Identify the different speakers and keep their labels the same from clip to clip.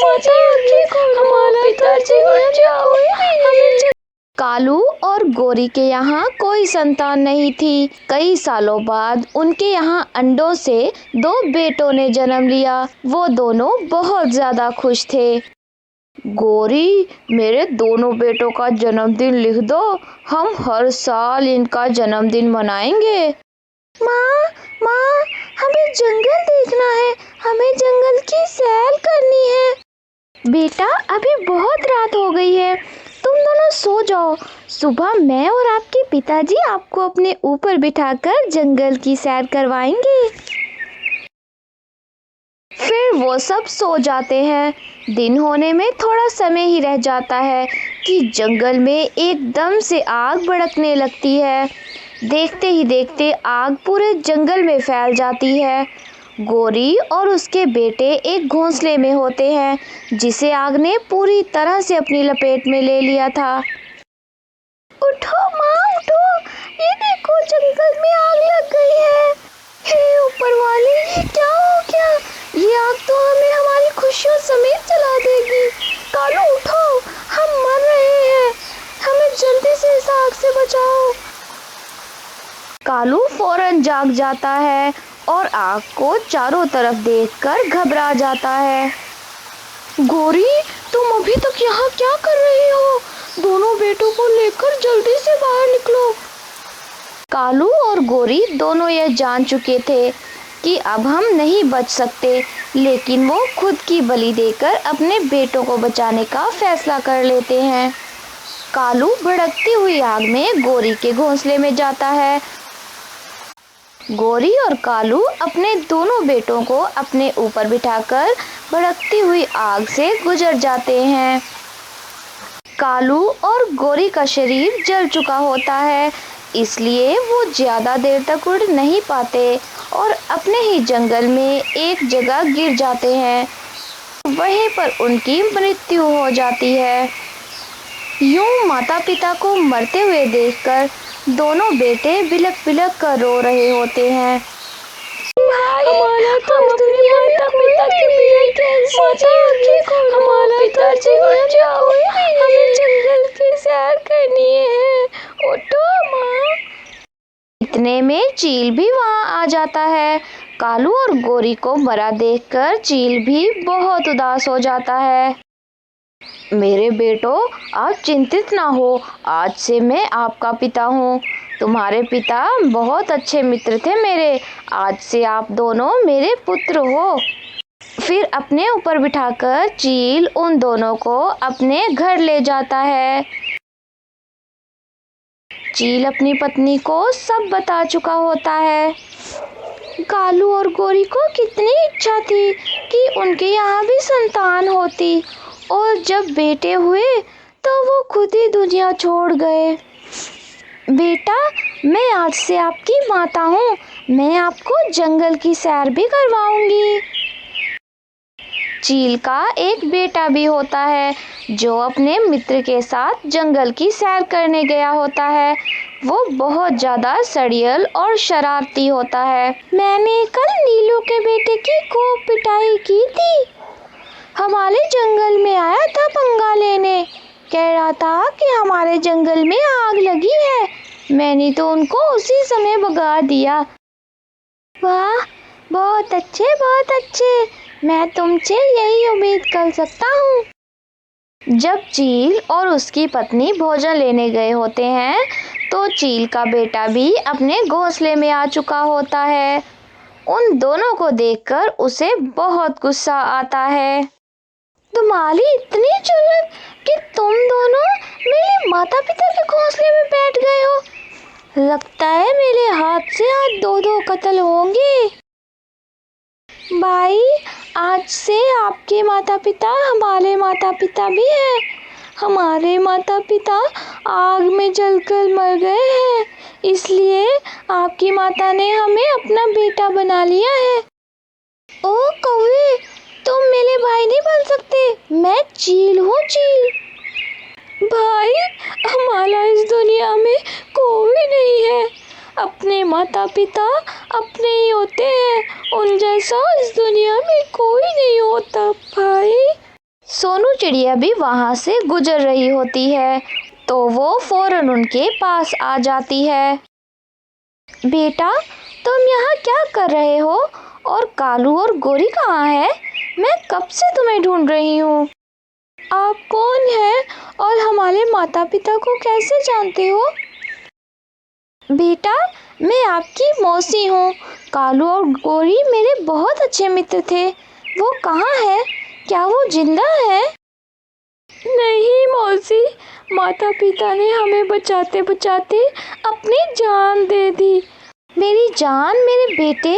Speaker 1: माता हमारा पिताजी उठ जाओ, हमें। कालू और गोरी के यहाँ कोई संतान नहीं थी। कई सालों बाद उनके यहाँ अंडों से 2 बेटों ने जन्म लिया। वो दोनों बहुत ज्यादा खुश थे। गोरी, मेरे दोनों बेटों का जन्मदिन लिख दो, हम हर साल इनका जन्मदिन मनाएंगे। माँ, हमें जंगल देखना है, हमें जंगल की सैर करनी है। बेटा, अभी बहुत रात हो गई है, तुम दोनों सो जाओ। सुबह मैं और आपके पिताजी आपको अपने ऊपर बिठाकर जंगल की सैर करवाएंगे। फिर वो सब सो जाते हैं। दिन होने में थोड़ा समय ही रह जाता है कि जंगल में एकदम से आग भड़कने लगती है। देखते ही देखते आग पूरे जंगल में फैल जाती है। गोरी और उसके बेटे एक घोंसले में होते हैं जिसे आग ने पूरी तरह से अपनी लपेट में ले लिया था। उठो माँ, उठो, ये देखो जंगल में आग लग गई है। हे ऊपर वाले, ये क्या हो गया? ये आग तो हमें हमारी खुशियों समेत जला देगी। कालू उठो, हम मर रहे हैं, हमें जल्दी से इस आग से बचाओ। कालू फौरन जाग जाता है और आग को चारों तरफ देखकर घबरा जाता है। गोरी, तुम अभी तक यहाँ क्या कर रही हो? दोनों बेटों को लेकर जल्दी से बाहर निकलो। कालू और गोरी दोनों यह जान चुके थे कि अब हम नहीं बच सकते, लेकिन वो खुद की बलि देकर अपने बेटों को बचाने का फैसला कर लेते हैं। कालू भड़कती हुई आग में गोरी के घोंसले में जाता है। गोरी और कालू अपने दोनों बेटों को अपने ऊपर बिठाकर भड़कती हुई आग से गुजर जाते हैं। कालू और गोरी का शरीर जल चुका होता है, इसलिए वो ज्यादा देर तक उड़ नहीं पाते और अपने ही जंगल में एक जगह गिर जाते हैं। वहीं पर उनकी मृत्यु हो जाती है। यूं माता पिता को मरते हुए देखकर दोनों बेटे बिलक बिलक कर रो रहे होते हैं। हमारा तो अपने माता पिता के बिना कैसे जिएंगे? हमारा पिताजी उठ जाओ, हमें जंगल की सैर करनी है। उठो माँ। इतने में चील भी वहाँ आ जाता है। कालू और गोरी को मरा देखकर चील भी बहुत उदास हो जाता है। मेरे बेटो, आप चिंतित ना हो, आज से मैं आपका पिता हूँ। तुम्हारे पिता बहुत अच्छे मित्र थे मेरे, आज से आप दोनों मेरे पुत्र हो। फिर अपने ऊपर बिठाकर चील उन दोनों को अपने घर ले जाता है। चील अपनी पत्नी को सब बता चुका होता है। कालू और गोरी को कितनी इच्छा थी कि उनके यहाँ भी संतान होती, और जब बेटे हुए तो वो खुद ही दुनिया छोड़ गए। बेटा, मैं आज से आपकी माता हूँ, मैं आपको जंगल की सैर भी करवाऊंगी। चील का एक बेटा भी होता है जो अपने मित्र के साथ जंगल की सैर करने गया होता है। वो बहुत ज्यादा सड़ियल और शरारती होता है। मैंने कल नीलू के बेटे की खूब पिटाई की थी। हमारे जंगल में आया था पंगा लेने, कह रहा था कि हमारे जंगल में आग लगी है। मैंने तो उनको उसी समय भगा दिया। वाह, बहुत अच्छे, बहुत अच्छे, मैं तुमसे यही उम्मीद कर सकता हूँ। जब चील और उसकी पत्नी भोजन लेने गए होते हैं तो चील का बेटा भी अपने घोंसले में आ चुका होता है। उन दोनों को देखकर उसे बहुत गुस्सा आता है। तुम्हारी इतनी जुर्रत कि तुम दोनों मेरे माता पिता के घोंसले में बैठ गए हो। लगता है मेरे हाथ से आज 2 कत्ल होंगे। भाई, आज से आपके माता पिता हमारे माता पिता भी हैं। हमारे माता पिता आग में जलकर मर गए हैं, इसलिए आपकी माता ने हमें अपना बेटा बना लिया है। ओ कौवे, तुम मेरे भाई नहीं बन सकते, मैं चील हूँ, चील। भाई, हमारा इस दुनिया में कोई नहीं है, अपने माता पिता अपने ही होते हैं, उन जैसा इस दुनिया में कोई नहीं होता भाई। सोनू चिड़िया भी वहाँ से गुजर रही होती है तो वो फौरन उनके पास आ जाती है। बेटा, तुम यहाँ क्या कर रहे हो और कालू और गोरी कहाँ है? मैं कब से तुम्हें ढूंढ रही हूँ। आप कौन हैं और हमारे माता पिता को कैसे जानते हो? बेटा, मैं आपकी मौसी हूँ। कालू और गोरी मेरे बहुत अच्छे मित्र थे। वो कहाँ है? क्या वो जिंदा है? नहीं मौसी, माता पिता ने हमें बचाते बचाते अपनी जान दे दी। मेरी जान मेरे बेटे,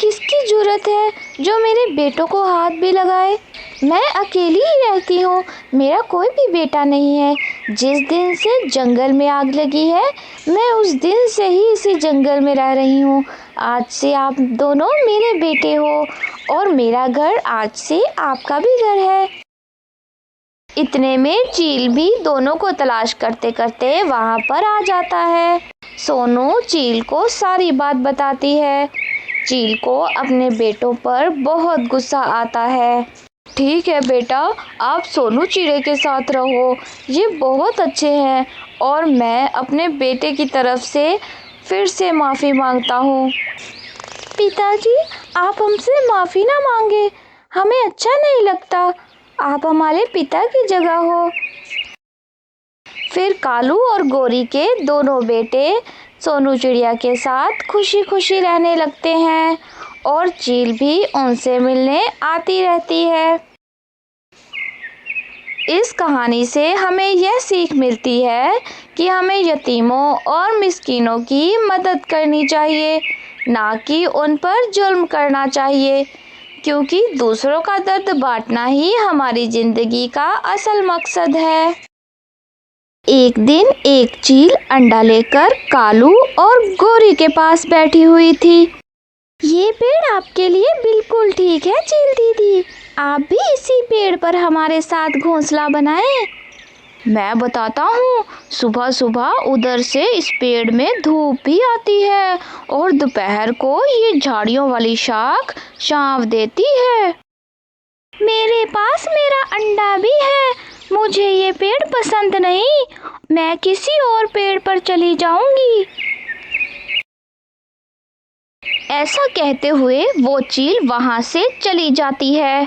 Speaker 1: किसकी जरूरत है जो मेरे बेटों को हाथ भी लगाए? मैं अकेली ही रहती हूँ, मेरा कोई भी बेटा नहीं है। जिस दिन से जंगल में आग लगी है, मैं उस दिन से ही इसी जंगल में रह रही हूँ। आज से आप दोनों मेरे बेटे हो और मेरा घर आज से आपका भी घर है। इतने में चील भी दोनों को तलाश करते करते वहाँ पर आ जाता है। सोनू चील को सारी बात बताती है। चील को अपने बेटों पर बहुत गुस्सा आता है। ठीक है बेटा, आप सोनू चिड़े के साथ रहो, ये बहुत अच्छे हैं और मैं अपने बेटे की तरफ से फिर से माफ़ी मांगता हूँ। पिताजी, आप हमसे माफ़ी ना मांगे, हमें अच्छा नहीं लगता। आप हमारे पिता की जगह हो। फिर कालू और गोरी के दोनों बेटे सोनू चिड़िया के साथ खुशी खुशी रहने लगते हैं और चील भी उनसे मिलने आती रहती है। इस कहानी से हमें यह सीख मिलती है कि हमें यतीमों और मिस्कीनों की मदद करनी चाहिए, ना कि उन पर जुल्म करना चाहिए, क्योंकि दूसरों का दर्द बांटना ही हमारी जिंदगी का असल मकसद है। एक दिन एक चील अंडा लेकर कालू और गोरी के पास बैठी हुई थी। ये पेड़ आपके लिए बिल्कुल ठीक है चील दीदी, आप भी इसी पेड़ पर हमारे साथ घोंसला बनाएं। मैं बताता हूँ, सुबह सुबह उधर से इस पेड़ में धूप भी आती है और दोपहर को ये झाड़ियों वाली शाख छांव देती है। मेरे पास मेरा अंडा भी है, मुझे ये पेड़ पसंद नहीं, मैं किसी और पेड़ पर चली जाऊंगी। ऐसा कहते हुए वो चील वहां से चली जाती है।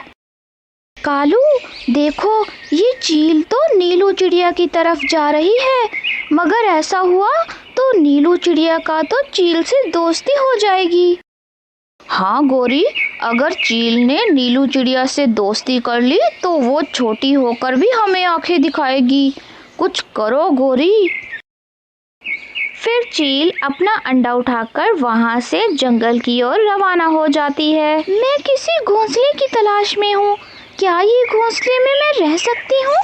Speaker 1: कालू, देखो, ये चील तो नीलू चिड़िया की तरफ जा रही है, मगर ऐसा हुआ तो नीलू चिड़िया का तो चील से दोस्ती हो जाएगी। हाँ गोरी, अगर चील ने नीलू चिड़िया से दोस्ती कर ली तो वो छोटी होकर भी हमें आंखें दिखाएगी। कुछ करो गोरी। फिर चील अपना अंडा उठाकर वहां से जंगल की ओर रवाना हो जाती है। मैं किसी घोंसले की तलाश में हूँ, क्या ये घोंसले में मैं रह सकती हूँ?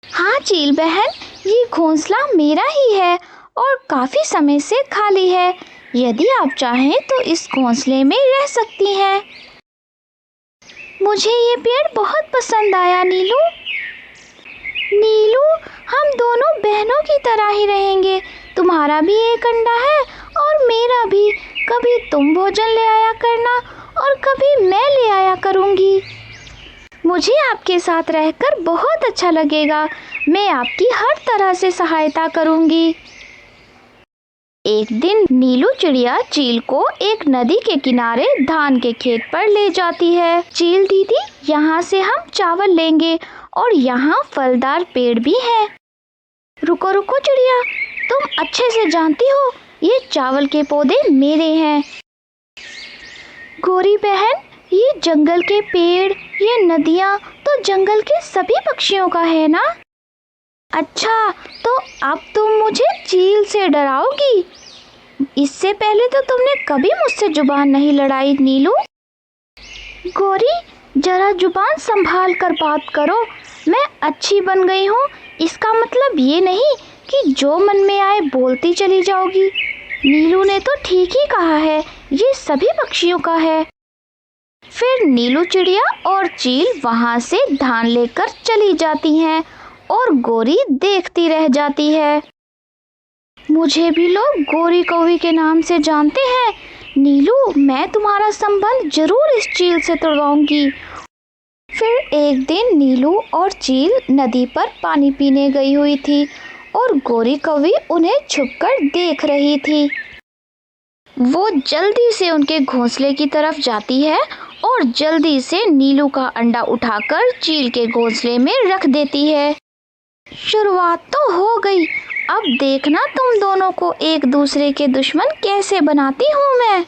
Speaker 1: हाँ चील बहन, ये घोंसला मेरा ही है और काफी समय से खाली है। यदि आप चाहें तो इस घोंसले में रह सकती हैं। मुझे ये पेड़ बहुत पसंद आया नीलू। नीलू, हम दोनों बहनों की तरह ही रहेंगे। तुम्हारा भी एक अंडा है और मेरा भी। कभी तुम भोजन ले आया करना और कभी मैं ले आया करूँगी। मुझे आपके साथ रहकर बहुत अच्छा लगेगा। मैं आपकी हर तरह से सहायता करूँगी। एक दिन नीलू चिड़िया चील को एक नदी के किनारे धान के खेत पर ले जाती है। चील दीदी, यहाँ से हम चावल लेंगे और यहाँ फलदार पेड़ भी हैं। रुको रुको चिड़िया, तुम अच्छे से जानती हो ये चावल के पौधे मेरे हैं। गोरी बहन, ये जंगल के पेड़, ये नदियाँ तो जंगल के सभी पक्षियों का है ना? अच्छा, तो अब तुम मुझे चील से डराओगी? इससे पहले तो तुमने कभी मुझसे जुबान नहीं लड़ाई नीलू। गोरी, जरा जुबान संभाल कर बात करो। मैं अच्छी बन गई हूँ, इसका मतलब ये नहीं कि जो मन में आए बोलती चली जाओगी। नीलू ने तो ठीक ही कहा है, ये सभी पक्षियों का है। फिर नीलू चिड़िया और चील वहाँ से धान लेकर चली जाती हैं और गोरी देखती रह जाती है। मुझे भी लोग गोरी कौवी के नाम से जानते हैं। नीलू, मैं तुम्हारा संबंध जरूर इस चील से तुड़वाऊंगी। फिर एक दिन नीलू और चील नदी पर पानी पीने गई हुई थी और गोरी कौवी उन्हें छुपकर देख रही थी। वो जल्दी से उनके घोंसले की तरफ जाती है और जल्दी से नीलू का अंडा उठाकर चील के घोंसले में रख देती है। शुरुआत तो हो गई, अब देखना तुम दोनों को एक दूसरे के दुश्मन कैसे बनाती हूँ मैं।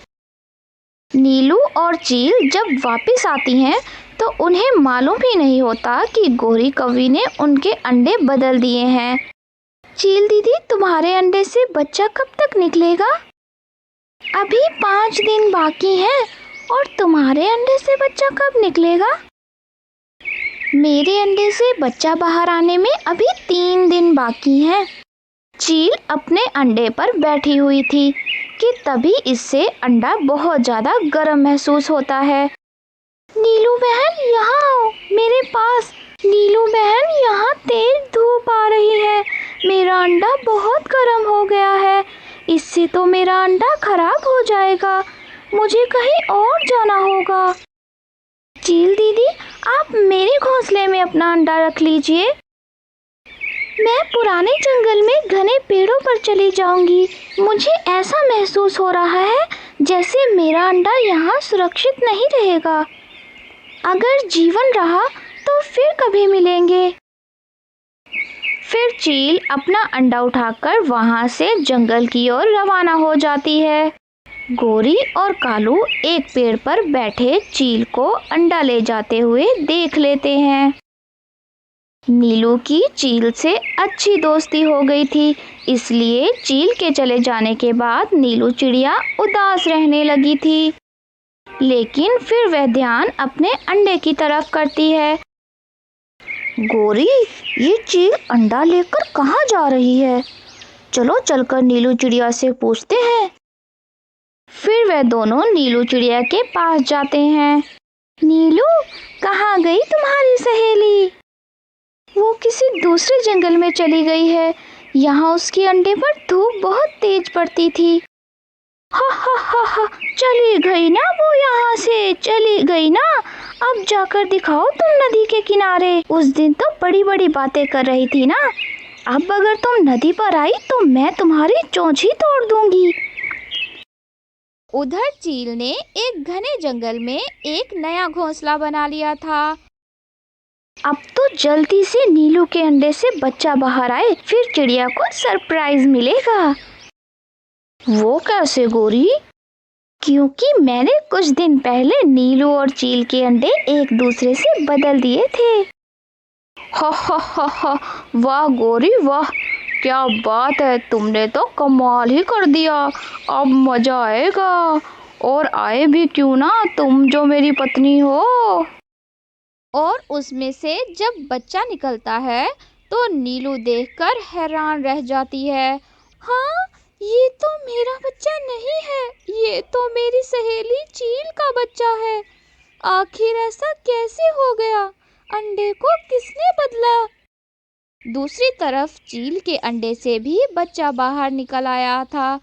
Speaker 1: नीलू और चील जब वापस आती हैं तो उन्हें मालूम ही नहीं होता कि गोरी कौवी ने उनके अंडे बदल दिए हैं। चील दीदी, तुम्हारे अंडे से बच्चा कब तक निकलेगा? अभी 5 दिन बाकी हैं। और तुम्हारे अंडे से बच्चा कब निकलेगा? मेरे अंडे से बच्चा बाहर आने में अभी 3 दिन बाकी हैं। चील अपने अंडे पर बैठी हुई थी कि तभी इससे अंडा बहुत ज़्यादा गर्म महसूस होता है। नीलू बहन, यहाँ आओ मेरे पास। नीलू बहन, यहाँ तेज धूप आ रही है। मेरा अंडा बहुत गर्म हो गया है। इससे तो मेरा अंडा खराब हो जाएगा। मुझे कहीं और जाना होगा। चील दीदी, आप मेरे घोंसले में अपना अंडा रख लीजिए। मैं पुराने जंगल में घने पेड़ों पर चली जाऊंगी। मुझे ऐसा महसूस हो रहा है जैसे मेरा अंडा यहाँ सुरक्षित नहीं रहेगा। अगर जीवन रहा तो फिर कभी मिलेंगे। फिर चील अपना अंडा उठाकर वहाँ से जंगल की ओर रवाना हो जाती है। गोरी और कालू एक पेड़ पर बैठे चील को अंडा ले जाते हुए देख लेते हैं। नीलू की चील से अच्छी दोस्ती हो गई थी, इसलिए चील के चले जाने के बाद नीलू चिड़िया उदास रहने लगी थी। लेकिन फिर वह ध्यान अपने अंडे की तरफ करती है। गोरी, ये चील अंडा लेकर कहाँ जा रही है? चलो चलकर नीलू चिड़िया से पूछते हैं। फिर वह दोनों नीलू चिड़िया के पास जाते हैं। नीलू, कहाँ गई तुम्हारी सहेली? वो किसी दूसरे जंगल में चली गई है। यहाँ उसके अंडे पर धूप बहुत तेज पड़ती थी। हा हा हा हा, चली गई ना वो, यहाँ से चली गई ना। अब जाकर दिखाओ तुम नदी के किनारे। उस दिन तो बड़ी बड़ी बातें कर रही थी ना। अब अगर तुम नदी पर आई तो मैं तुम्हारी चोंच ही तोड़ दूंगी। उधर चील ने एक घने जंगल में एक नया घोंसला बना लिया था। अब तो जल्दी से नीलू के अंडे से बच्चा बाहर आए, फिर चिड़िया को सरप्राइज मिलेगा। वो कैसे गोरी? क्योंकि मैंने कुछ दिन पहले नीलू और चील के अंडे एक दूसरे से बदल दिए थे। हा हा हा हा, वाह गोरी वाह, क्या बात है, तुमने तो कमाल ही कर दिया। अब मजा आएगा। और आए भी क्यों ना, तुम जो मेरी पत्नी हो। और उसमें से जब बच्चा निकलता है तो नीलू देखकर हैरान रह जाती है। हाँ, ये तो मेरा बच्चा नहीं है, ये तो मेरी सहेली चील का बच्चा है। आखिर ऐसा कैसे हो गया? अंडे को किसने बदला? दूसरी तरफ चील के अंडे से भी बच्चा बाहर निकल आया था।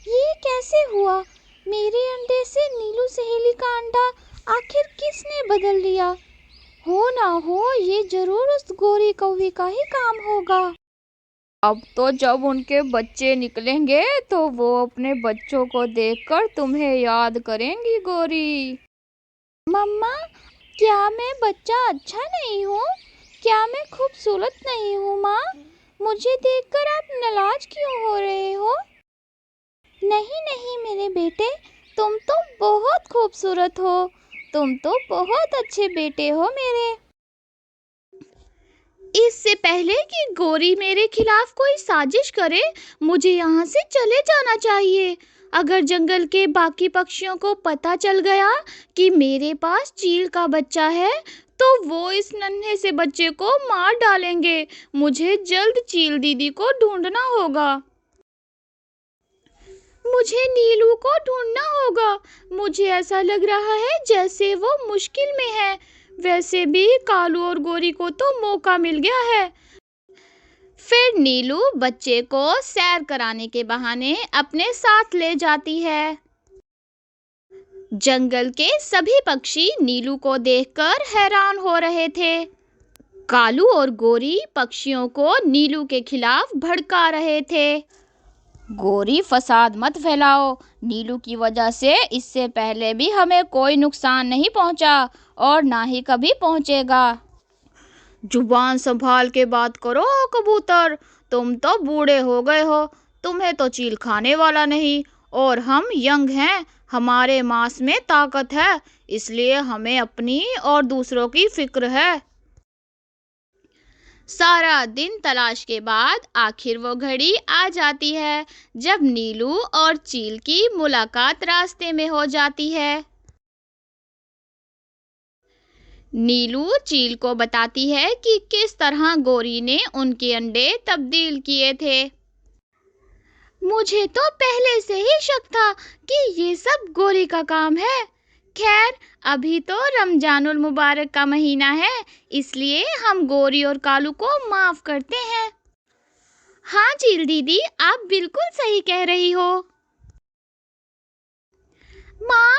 Speaker 1: ये कैसे हुआ? मेरे अंडे से नीलू सहेली का अंडा आखिर किसने बदल लिया? हो ना हो, ये जरूर उस गोरी कौवी का ही काम होगा। अब तो जब उनके बच्चे निकलेंगे तो वो अपने बच्चों को देखकर तुम्हें याद करेंगी गोरी। मम्मा, क्या मैं बच्चा अच्छा नहीं हूँ? क्या मैं खूबसूरत नहीं हूँ माँ? मुझे देखकर आप नाराज क्यों हो रहे हो? नहीं नहीं मेरे बेटे, तुम तो बहुत खूबसूरत हो। तुम तो बहुत अच्छे बेटे हो मेरे। इससे पहले कि गोरी मेरे खिलाफ कोई साजिश करे, मुझे यहाँ से चले जाना चाहिए। अगर जंगल के बाकी पक्षियों को पता चल गया कि मेरे पास चील का बच्चा है तो वो इस नन्हे से बच्चे को मार डालेंगे। मुझे जल्द चील दीदी को ढूंढना होगा। मुझे नीलू को ढूंढना होगा। मुझे ऐसा लग रहा है जैसे वो मुश्किल में है। वैसे भी कालू और गोरी को तो मौका मिल गया है। फिर नीलू बच्चे को सैर कराने के बहाने अपने साथ ले जाती है।
Speaker 2: जंगल के सभी पक्षी नीलू को देखकर हैरान हो रहे थे। कालू और गोरी पक्षियों को नीलू के खिलाफ भड़का रहे थे। गोरी, फसाद मत फैलाओ, नीलू की वजह से इससे पहले भी हमें कोई नुकसान नहीं पहुंचा और ना ही कभी पहुंचेगा। जुबान संभाल के बात करो कबूतर, तुम तो बूढ़े हो गए हो, तुम्हें तो चील खाने वाला नहीं और हम यंग हैं, हमारे मांस में ताकत है, इसलिए हमें अपनी और दूसरों की फिक्र है। सारा दिन तलाश के बाद आखिर वो घड़ी आ जाती है जब नीलू और चील की मुलाकात रास्ते में हो जाती है। नीलू चील को बताती है कि किस तरह गोरी ने उनके अंडे तब्दील किए थे। मुझे तो पहले से ही शक था कि ये सब गोरी का काम है। खैर, अभी तो रमजानुल मुबारक का महीना है, इसलिए हम गोरी और कालू को माफ करते हैं। हाँ चील दीदी, आप बिल्कुल सही कह रही हो। माँ,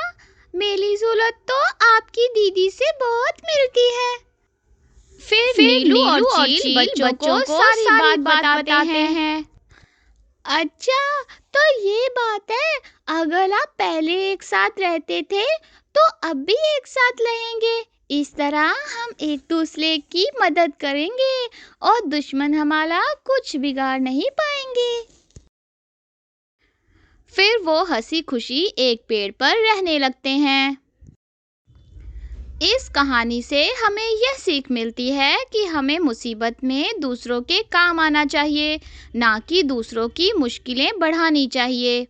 Speaker 2: मेरी सूरत तो आपकी दीदी से बहुत मिलती है। फिर नीलू और चील बच्चों को सारी बात बताते हैं। अच्छा, तो ये बात है, अगर आप पहले एक साथ रहते थे तो अब भी एक साथ रहेंगे। इस तरह हम एक दूसरे की मदद करेंगे और दुश्मन हमारा कुछ बिगाड़ नहीं पाएंगे। फिर वो हंसी खुशी एक पेड़ पर रहने लगते हैं। इस कहानी से हमें यह सीख मिलती है कि हमें मुसीबत में दूसरों के काम आना चाहिए, ना कि दूसरों की मुश्किलें बढ़ानी चाहिए।